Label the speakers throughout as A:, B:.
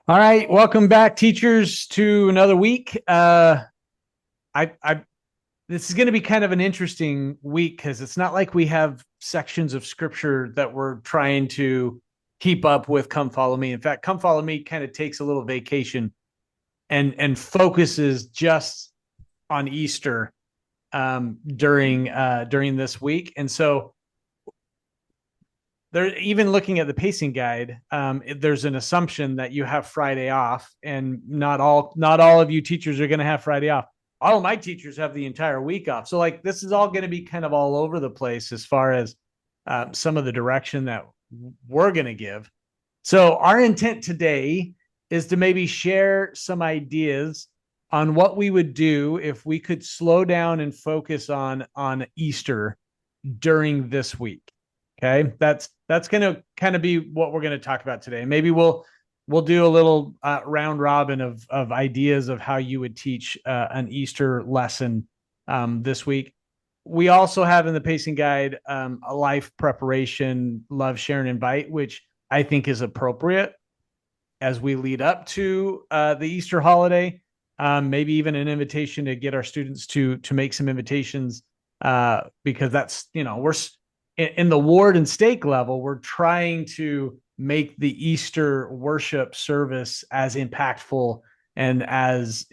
A: All right, welcome back, teachers, to another week. I this is going to be kind of an interesting week because it's not like we have sections of scripture that we're trying to keep up with. Come follow me. In fact, come follow me kind of takes a little vacation and focuses just on Easter during this week, and so there, even looking at the pacing guide, there's an assumption that you have Friday off, and not all of you teachers are going to have Friday off. All of my teachers have the entire week off, so like this is all going to be kind of all over the place as far as some of the direction that we're going to give. So our intent today is to maybe share some ideas on what we would do if we could slow down and focus on Easter during this week. Okay, that's going to kind of be what we're going to talk about today. Maybe we'll do a little round robin of ideas of how you would teach an Easter lesson this week. We also have in the pacing guide a life preparation, love, share, and invite, which I think is appropriate as we lead up to the Easter holiday. Maybe even an invitation to get our students to make some invitations because that's we're in the ward and stake level, we're trying to make the Easter worship service as impactful and as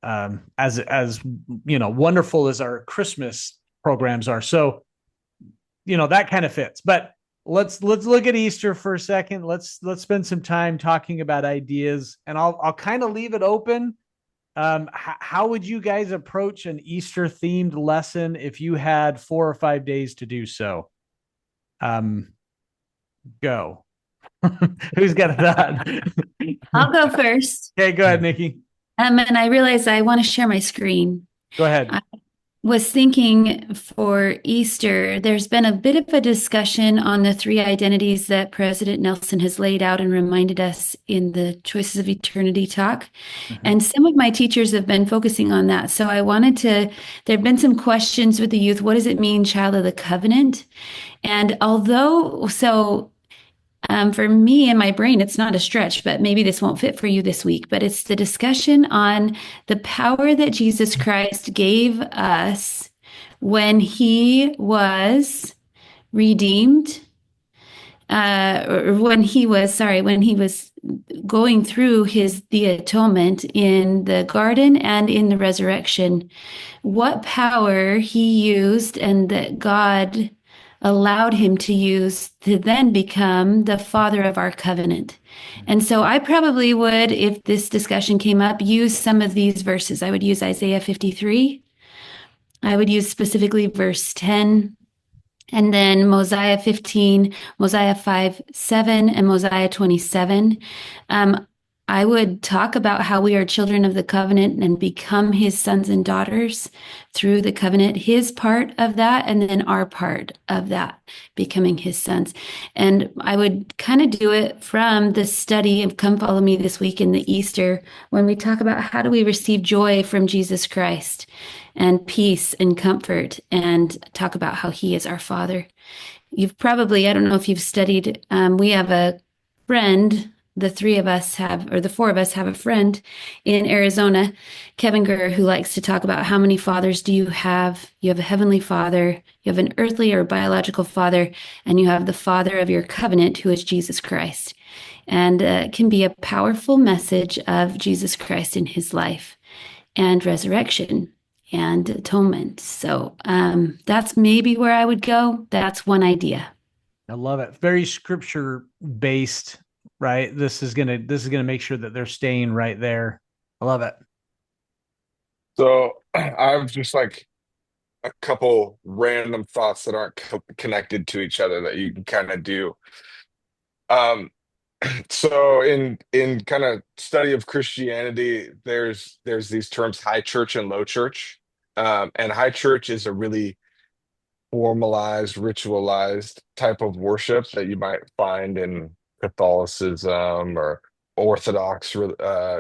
A: wonderful as our Christmas programs are. So that kind of fits. But let's look at Easter for a second. Let's spend some time talking about ideas, and I'll kind of leave it open. How would you guys approach an Easter themed lesson if you had 4 or 5 days to do so? Um, Go. Who's got that?
B: I'll go first.
A: Okay, go ahead, Nikki.
B: And I realized I want to share my screen.
A: Go ahead.
B: I was thinking for Easter, there's been a bit of a discussion on the three identities that President Nelson has laid out and reminded us in the Choices of Eternity talk.
A: Mhm.
B: And some of my teachers have been focusing on that. So there have been some questions with the youth. What does it mean, child of the covenant? And for me and my brain, it's not a stretch, but maybe this won't fit for you this week. But it's the discussion on the power that Jesus Christ gave us when he was redeemed, or when he was going through the atonement in the garden and in the resurrection, what power he used and that God allowed him to use to then become the father of our covenant. And so I probably would, if this discussion came up, use some of these verses. I would use Isaiah 53. I would use specifically verse 10, and then Mosiah 15, Mosiah 5, 7, and Mosiah 27. I would talk about how we are children of the covenant and become his sons and daughters through the covenant, his part of that, and then our part of that, becoming his sons. And I would kind of do it from the study of Come Follow Me this week in the Easter, when we talk about how do we receive joy from Jesus Christ and peace and comfort, and talk about how he is our father. I don't know if you've studied, we have a friend, the three of us have, or the four of us have a friend in Arizona, Kevin Gurr, who likes to talk about how many fathers do you have? You have a heavenly father, you have an earthly or biological father, and you have the father of your covenant, who is Jesus Christ. And it can be a powerful message of Jesus Christ in his life and resurrection and atonement. So that's maybe where I would go. That's one idea.
A: I love it. Very scripture based, right? This is gonna make sure that they're staying right there. I love it.
C: So I have just like a couple random thoughts that aren't connected to each other that you can kind of do. Um, so in kind of study of Christianity, there's these terms high church and low church. And high church is a really formalized, ritualized type of worship that you might find in Catholicism or Orthodox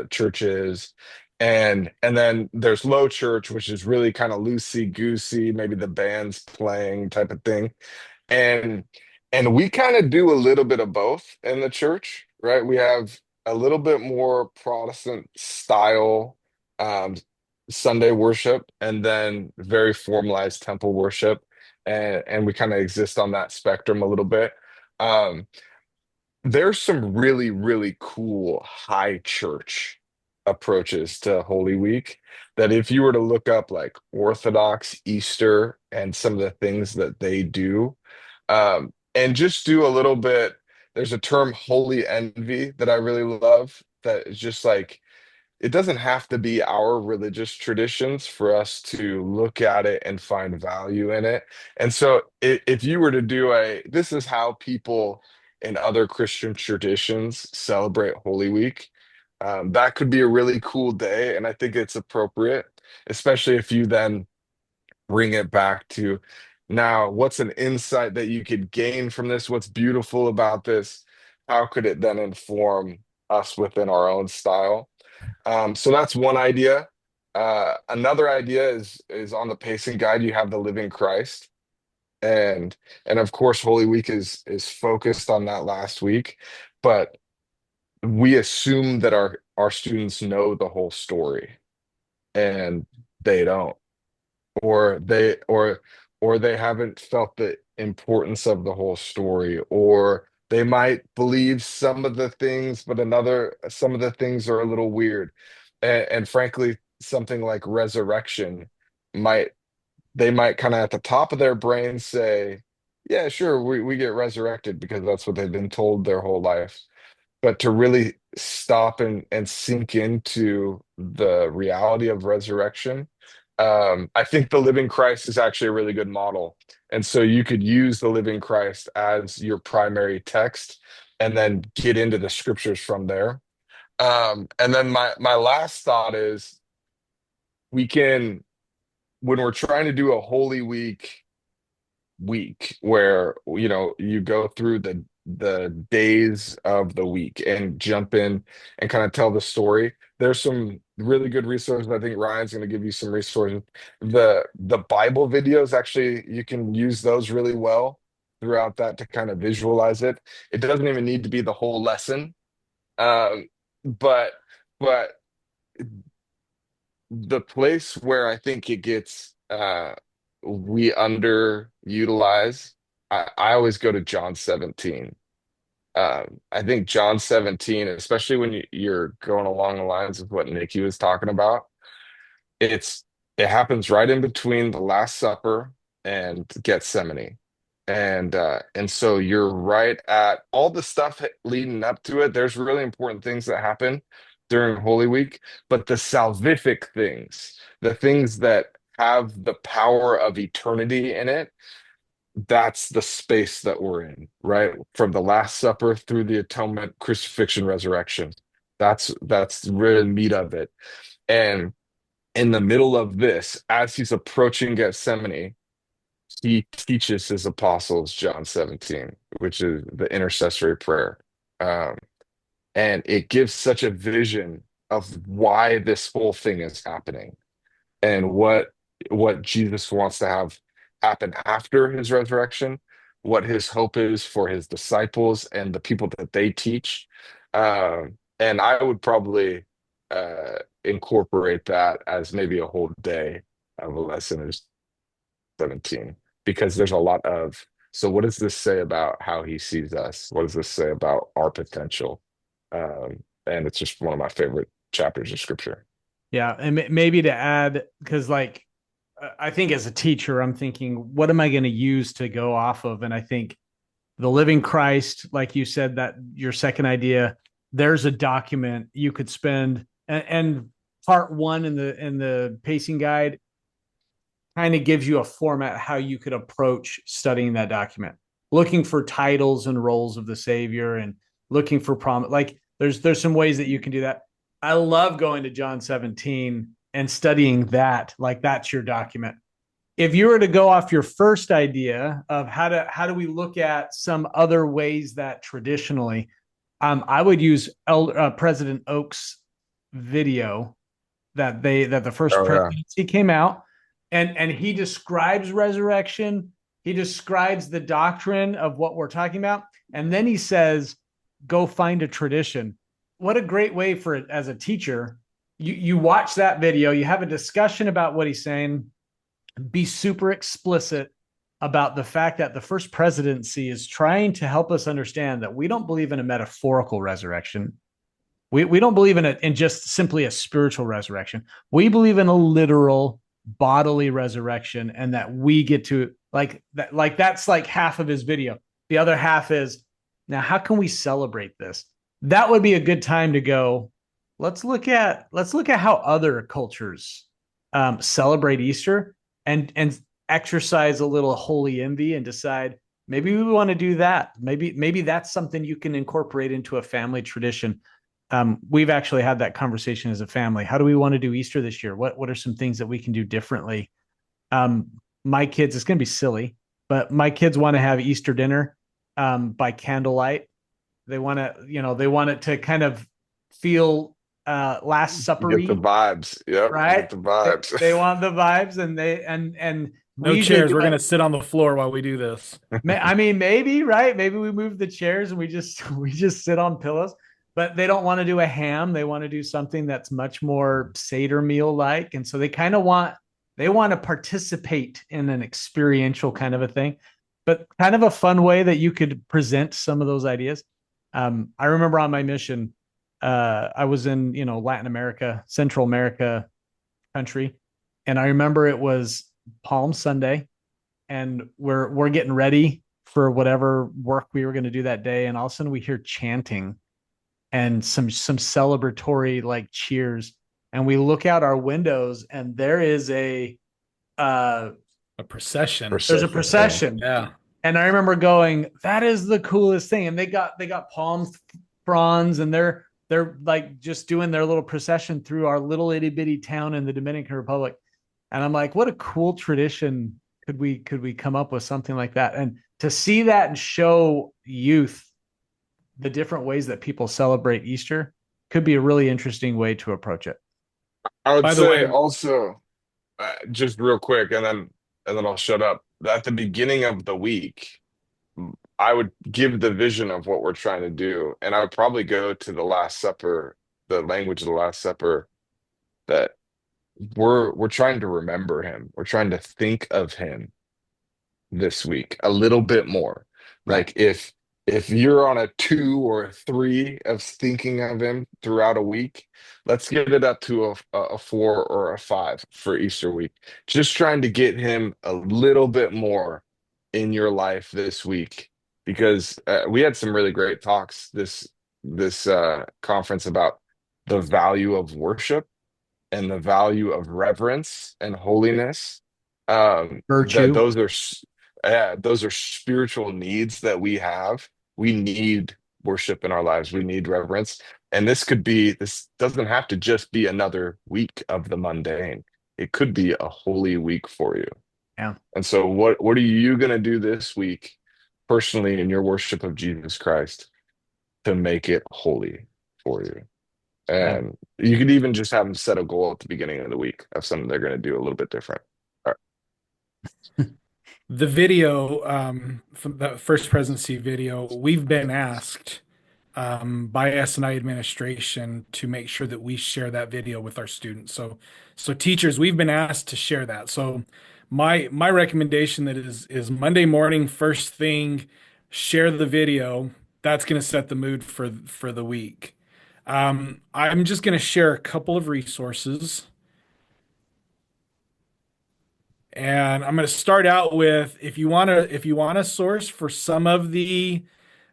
C: churches. And then there's low church, which is really kind of loosey goosey, maybe the band's playing type of thing. And and we kind of do a little bit of both in the church, right? We have a little bit more Protestant style um, Sunday worship, and then very formalized temple worship, and we kind of exist on that spectrum a little bit. Um, there's some really, really cool high church approaches to Holy Week that if you were to look up like Orthodox Easter and some of the things that they do, and just do a little bit, there's a term holy envy that I really love that is just like it doesn't have to be our religious traditions for us to look at it and find value in it. And so if you were to do this is how people in other Christian traditions celebrate Holy Week. That could be a really cool day, and I think it's appropriate, especially if you then bring it back to now, what's an insight that you could gain from this? What's beautiful about this? How could it then inform us within our own style? So that's one idea. Another idea is on the pacing guide. You have the Living Christ, and of course, Holy Week is focused on that last week, but we assume that our students know the whole story, and they don't, or they haven't felt the importance of the whole story, or they might believe some of the things, but some of the things are a little weird. And frankly, something like resurrection might they might kind of at the top of their brain say, yeah, sure, we get resurrected because that's what they've been told their whole life. But to really stop and sink into the reality of resurrection, I think the living Christ is actually a really good model. And so you could use the living Christ as your primary text and then get into the scriptures from there. And then my last thought is we can, when we're trying to do a Holy week where you go through the days of the week and jump in and kind of tell the story. There's some really good resources. I think Ryan's going to give you some resources. The Bible videos, actually, you can use those really well throughout that to kind of visualize it. It doesn't even need to be the whole lesson. Um, but but the place where I think it gets we underutilize, I always go to John 17. I think John 17, especially when you're going along the lines of what Nikki was talking about, it's it happens right in between the Last Supper and Gethsemane. And so you're right at all the stuff leading up to it. There's really important things that happen during Holy Week, but the salvific things, the things that have the power of eternity in it, that's the space that we're in, right? From the Last Supper through the atonement, crucifixion, resurrection. That's really the meat of it. And in the middle of this, as he's approaching Gethsemane, he teaches his apostles John 17, which is the intercessory prayer. Um, and it gives such a vision of why this whole thing is happening and what Jesus wants to have happen after his resurrection, what his hope is for his disciples and the people that they teach. And I would probably incorporate that as maybe a whole day of a lesson in 17, because there's a lot of, so what does this say about how he sees us? What does this say about our potential? And it's just one of my favorite chapters of scripture.
A: Yeah, and maybe to add, because like I think as a teacher, I'm thinking, what am I going to use to go off of? And I think the Living Christ, like you said, that your second idea, there's a document you could spend, and part one in the pacing guide kind of gives you a format how you could approach studying that document, looking for titles and roles of the Savior and looking for like there's some ways that you can do that. I love going to John 17 and studying that, like that's your document. If you were to go off your first idea of how do we look at some other ways that traditionally, I would use President Oak's video that the first
C: Oh yeah.
A: presidency came out, and he describes resurrection. He describes the doctrine of what we're talking about, and then he says, "Go find a tradition." what a great way for it as a teacher. You watch that video, you have a discussion about what he's saying, be super explicit about the fact that the first presidency is trying to help us understand that we don't believe in a metaphorical resurrection. We don't believe in just simply a spiritual resurrection. We believe in a literal bodily resurrection, and that we get to like that. Like that's like half of his video. The other half is, now how can we celebrate this? That would be a good time to go. Let's look at how other cultures celebrate Easter, and exercise a little holy envy and decide maybe we want to do that. Maybe that's something you can incorporate into a family tradition. We've actually had that conversation as a family. How do we want to do Easter this year? What are some things that we can do differently? Um, my kids, it's going to be silly, but my kids want to have Easter dinner by candlelight. They want to, they want it to kind of feel Last
C: You get the
A: Supper-y,
C: vibes. Yep, you
A: right?
C: get the
A: They,
C: vibes.
A: they want the vibes, and
D: No
A: we usually
D: chairs.
A: do
D: We're
A: it.
D: gonna sit on the floor while we do this.
A: I mean, maybe, right? Maybe we move the chairs and we just we just sit on pillows. But they don't want to do a ham. They want to do something that's much more Seder meal like, and so they want to participate in an experiential kind of a thing, but kind of a fun way that you could present some of those ideas. I remember on my mission, I was in Latin America, Central America country, and I remember it was Palm Sunday, and we're getting ready for whatever work we were going to do that day, and all of a sudden we hear chanting and some celebratory like cheers, and we look out our windows and there is uh
D: A procession.
A: there's a procession.
D: Yeah.
A: And I remember going, that is the coolest thing. And they got palm fronds, and they're like just doing their little procession through our little itty bitty town in the Dominican Republic. And I'm like, what a cool tradition could we come up with something like that? And to see that and show youth the different ways that people celebrate Easter could be a really interesting way to approach it.
C: I would
D: By the
C: say
D: way,
C: also, just real quick, and then I'll shut up. At the beginning of the week, I would give the vision of what we're trying to do, and I would probably go to the Last Supper, the language of the Last Supper, that we're trying to remember him. We're trying to think of him this week a little bit more.
A: Right.
C: Like if you're on a 2 or a 3 of thinking of him throughout a week, let's get it up to a 4 or a 5 for Easter week. Just trying to get him a little bit more in your life this week, because we had some really great talks this conference about the value of worship and the value of reverence and holiness. That
A: Virtue.
C: those are spiritual needs that we have. We need worship in our lives. We need reverence. And this doesn't have to just be another week of the mundane. It could be a holy week for you.
A: Yeah.
C: And so what are you going to do this week personally in your worship of Jesus Christ to make it holy for you?
A: Yeah.
C: And you could even just have them set a goal at the beginning of the week of something they're going to do a little bit different. All
D: the video, from the first presidency video, we've been asked by SNI administration to make sure that we share that video with our students. So teachers, we've been asked to share that. So my recommendation that is Monday morning, first thing, share the video. That's going to set the mood for the week. I'm just going to share a couple of resources. And I'm going to start out with, if you want to source for some of the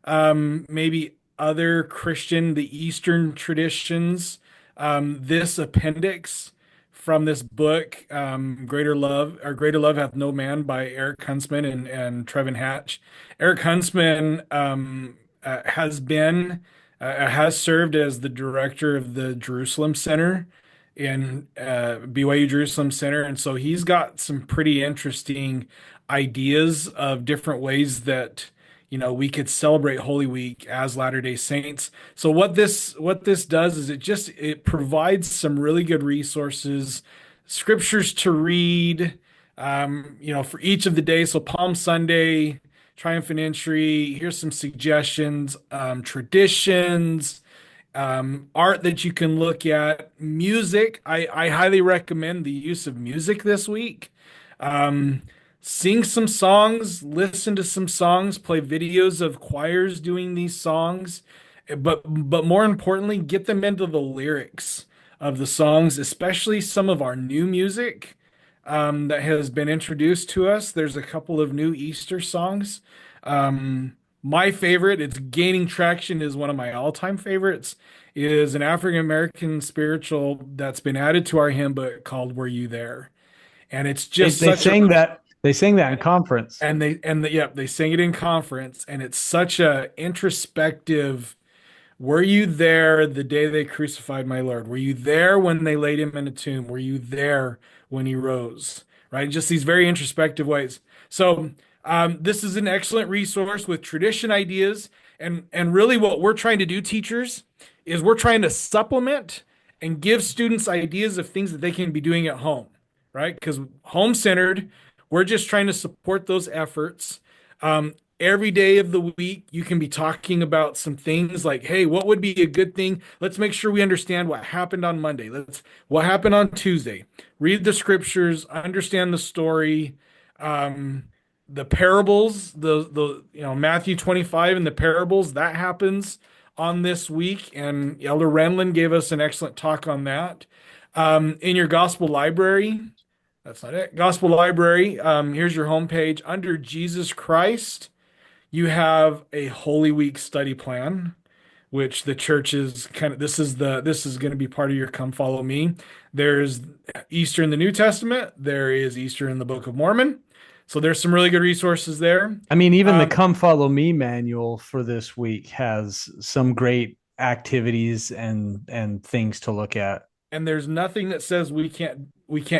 D: maybe other Christian, the Eastern traditions, this appendix from this book, Greater Love Hath No Man by Eric Huntsman and Trevin Hatch. Eric Huntsman has served as the director of the Jerusalem Center in BYU Jerusalem Center. And so he's got some pretty interesting ideas of different ways that we could celebrate Holy Week as Latter-day Saints. So what this does is it provides some really good resources, scriptures to read, for each of the days. So Palm Sunday, Triumphant Entry, here's some suggestions, traditions, art that you can look at, music. I highly recommend the use of music this week. Um, Sing some songs, listen to some songs, play videos of choirs doing these songs, but more importantly, get them into the lyrics of the songs, especially some of our new music that has been introduced to us. There's a couple of new Easter songs. My favorite, it's gaining traction, is one of my all-time favorites, is an African American spiritual that's been added to our hymn book called "Were You There?" And it's
A: They,
D: just
A: they
D: such a
A: sang that they sang that in conference.
D: yep, they sing it in conference, and it's such a introspective. Were you there the day they crucified my Lord? Were you there when they laid him in a tomb? Were you there when he rose? Right? Just these very introspective ways. So, this is an excellent resource with tradition ideas. And really, what we're trying to do, teachers, is we're trying to supplement and give students ideas of things that they can be doing at home, right? Because home centered, we're just trying to support those efforts. Every day of the week, you can be talking about some things like, hey, what would be a good thing? Let's make sure we understand what happened on Monday. What happened on Tuesday. Read the scriptures, understand the story, the parables, the Matthew 25 and the parables that happens on this week. And Elder Renlund gave us an excellent talk on that. In your gospel library, that's not it. Gospel library. Here's your homepage under Jesus Christ. You have a Holy Week study plan, which the church is this is going to be part of your Come Follow Me. There's Easter in the New Testament. There is Easter in the Book of Mormon. So there's some really good resources there.
A: I mean, even the Come Follow Me manual for this week has some great activities and things to look at.
D: And there's nothing that says we can't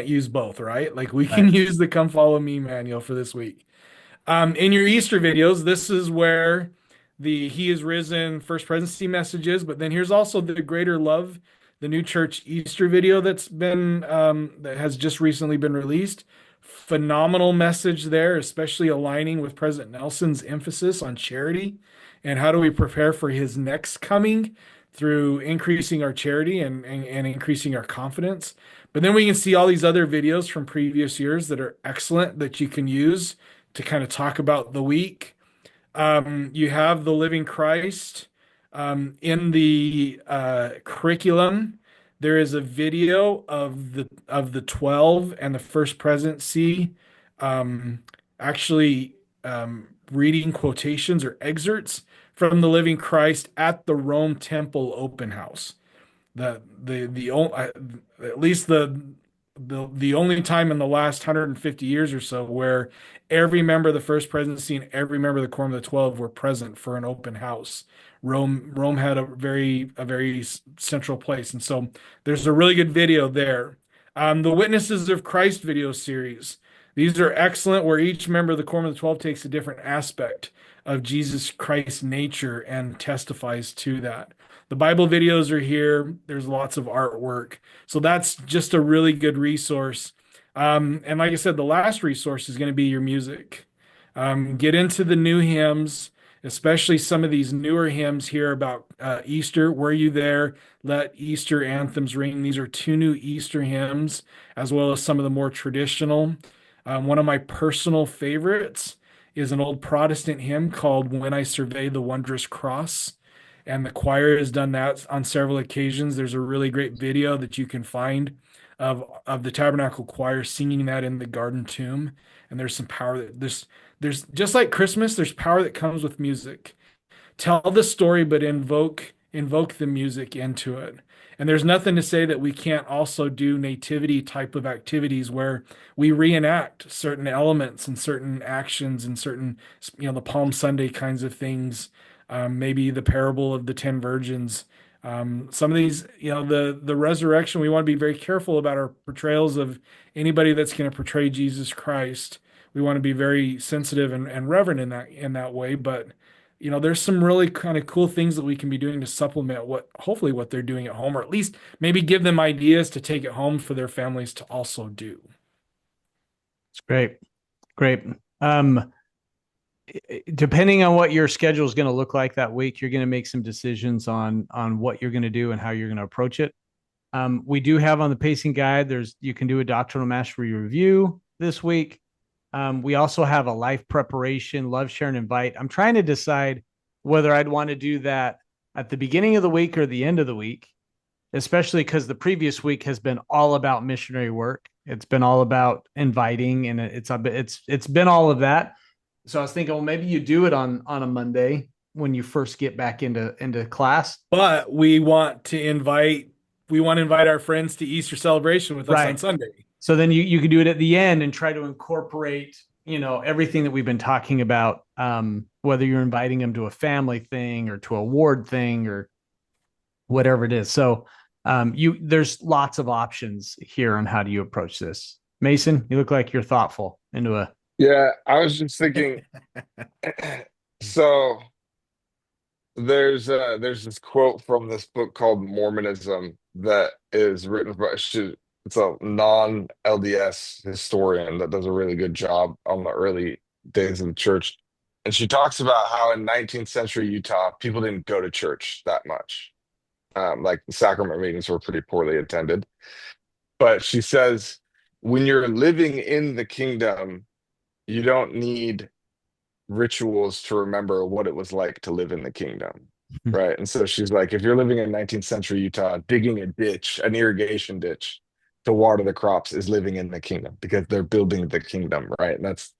D: use both, right? Like we can use the Come Follow Me manual for this week. In your Easter videos, this is where the He is Risen First Presidency messages, but then here's also the Greater Love, the new church Easter video that has just recently been released. Phenomenal message there, especially aligning with President Nelson's emphasis on charity and how do we prepare for his next coming through increasing our charity and increasing our confidence. But then we can see all these other videos from previous years that are excellent that you can use to kind of talk about the week. You have the Living Christ in the curriculum. There is a video of the 12 and the First Presidency, actually reading quotations or excerpts from the Living Christ at the Rome Temple open house. At least the only time in the last 150 years or so where every member of the First Presidency and every member of the Quorum of the 12 were present for an open house. Rome had a very central place, and so there's a really good video there. The Witnesses of Christ video series. These are excellent, where each member of the Quorum of the 12 takes a different aspect of Jesus Christ's nature and testifies to that. The Bible videos are here. There's lots of artwork. So that's just a really good resource. And like I said, the last resource is going to be your music. Get into the new hymns, especially some of these newer hymns here about Easter. Were you there? Let Easter anthems ring. These are two new Easter hymns, as well as some of the more traditional. One of my personal favorites is an old Protestant hymn called When I Survey the Wondrous Cross. And the choir has done that on several occasions. There's a really great video that you can find of the Tabernacle Choir singing that in the garden tomb. And there's some power that there's just like Christmas, there's power that comes with music. Tell the story, but invoke the music into it. And there's nothing to say that we can't also do nativity type of activities where we reenact certain elements and certain actions and certain, the Palm Sunday kinds of things. Maybe the parable of the 10 virgins. Some of these, the resurrection, we want to be very careful about our portrayals of anybody that's going to portray Jesus Christ. We want to be very sensitive and reverent in that way. But, there's some really kind of cool things that we can be doing to supplement hopefully what they're doing at home, or at least maybe give them ideas to take it home for their families to also do.
A: It's great. Great. depending on what your schedule is going to look like that week, you're going to make some decisions on what you're going to do and how you're going to approach it. We do have on the pacing guide, you can do a doctrinal mastery review this week. We also have a life preparation, love, share, and invite. I'm trying to decide whether I'd want to do that at the beginning of the week or the end of the week, especially because the previous week has been all about missionary work. It's been all about inviting, and it's been all of that. So I was thinking, well, maybe you do it on a Monday when you first get back into class.
D: But we want to invite our friends to Easter celebration with us on
A: Right.
D: Sunday.
A: So then you could do it at the end and try to incorporate, everything that we've been talking about, whether you're inviting them to a family thing or to a ward thing or whatever it is. So there's lots of options here on how do you approach this. Mason, you look like you're thoughtful into a
C: Yeah, I was just thinking, so there's this quote from this book called Mormonism that is written by it's a non-LDS historian that does a really good job on the early days of the church. And she talks about how in 19th century Utah, people didn't go to church that much. Like the sacrament meetings were pretty poorly attended. But she says, when you're living in the kingdom, you don't need rituals to remember what it was like to live in the kingdom. Right. And so she's like, if you're living in 19th century Utah, digging a ditch, an irrigation ditch to water the crops is living in the kingdom because they're building the kingdom. Right. And that's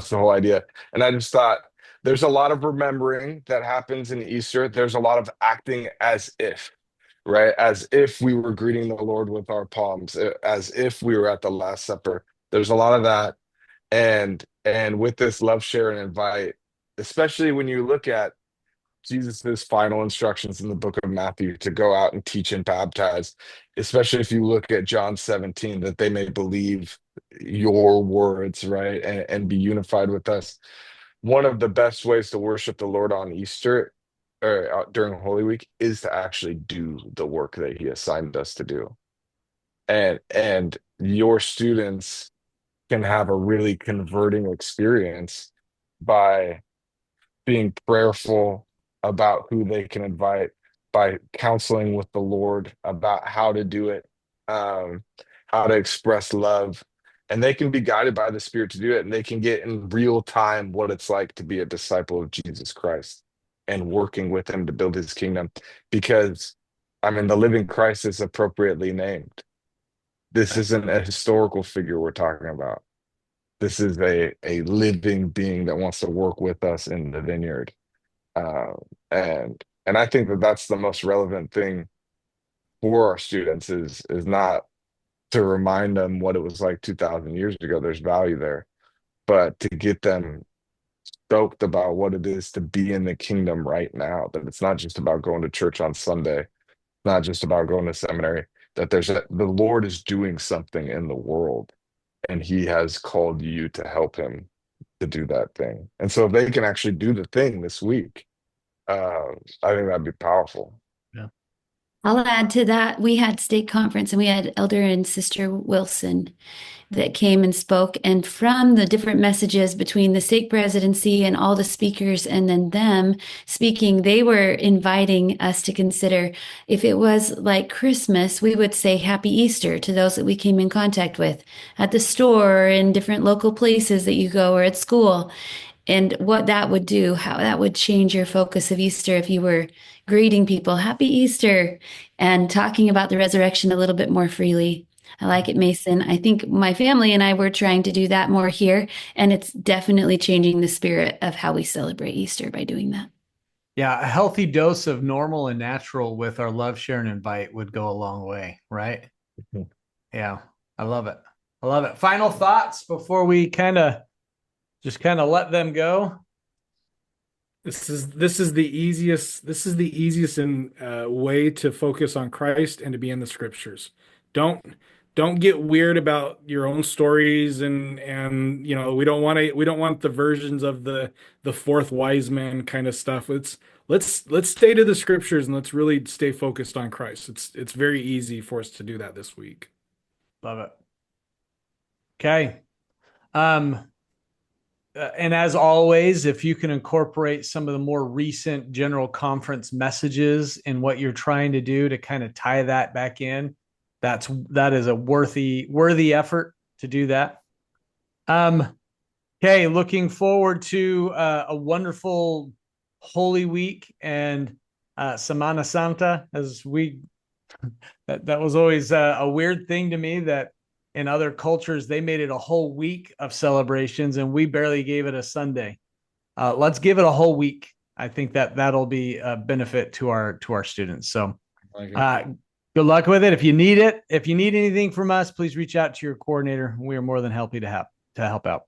C: the whole idea. And I just thought there's a lot of remembering that happens in Easter. There's a lot of acting as if, right? As if we were greeting the Lord with our palms, as if we were at the Last Supper. There's a lot of that. And with this love, share, and invite, especially when you look at Jesus's final instructions in the book of Matthew to go out and teach and baptize, especially if you look at John 17, that they may believe your words, right? And be unified with us. One of the best ways to worship the Lord on Easter or during Holy Week is to actually do the work that he assigned us to do. And your students can have a really converting experience by being prayerful about who they can invite, by counseling with the Lord about how to do it, um, how to express love. And they can be guided by the Spirit to do it. And they can get in real time what it's like to be a disciple of Jesus Christ and working with him to build his kingdom. Because, I mean, the living Christ is appropriately named. This isn't a historical figure we're talking about. This is a living being that wants to work with us in the vineyard. Uh, and I think that that's the most relevant thing for our students is not to remind them what it was like 2,000 years ago. There's value there, but to get them stoked about what it is to be in the kingdom right now, that it's not just about going to church on Sunday, not just about going to seminary, that the Lord is doing something in the world and he has called you to help him to do that thing. And so if they can actually do the thing this week, I think that'd be powerful.
A: yeah.
B: I'll add to that. We had stake conference and we had Elder and Sister Wilson that came and spoke. And from the different messages between the stake presidency and all the speakers and then them speaking, they were inviting us to consider if it was like Christmas, we would say Happy Easter to those that we came in contact with at the store or in different local places that you go or at school. And what that would do, how that would change your focus of Easter if you were greeting people, Happy Easter, and talking about the resurrection a little bit more freely. I like it, Mason. I think my family and I were trying to do that more here, and it's definitely changing the spirit of how we celebrate Easter by doing that.
A: Yeah, a healthy dose of normal and natural with our love, share, and invite would go a long way, right?
C: Mhm.
A: Yeah, I love it. I love it. Final thoughts before we kind of let them go.
D: This is the easiest in way to focus on Christ and to be in the scriptures. Don't don't get weird about your own stories and we don't want the versions of the fourth wise man kind of stuff. Let's stay to the scriptures and let's really stay focused on Christ. It's very easy for us to do that this week.
A: Love it. Okay. Um, And as always, if you can incorporate some of the more recent general conference messages in what you're trying to do to kind of tie that back in, that is a worthy effort to do that. Okay, looking forward to a wonderful Holy Week and Semana Santa. That was always a weird thing to me that in other cultures they made it a whole week of celebrations and we barely gave it a Sunday. Let's give it a whole week. I think that'll be a benefit to our students. So good luck with it. If you need anything from us, please reach out to your coordinator. We are more than happy to help out.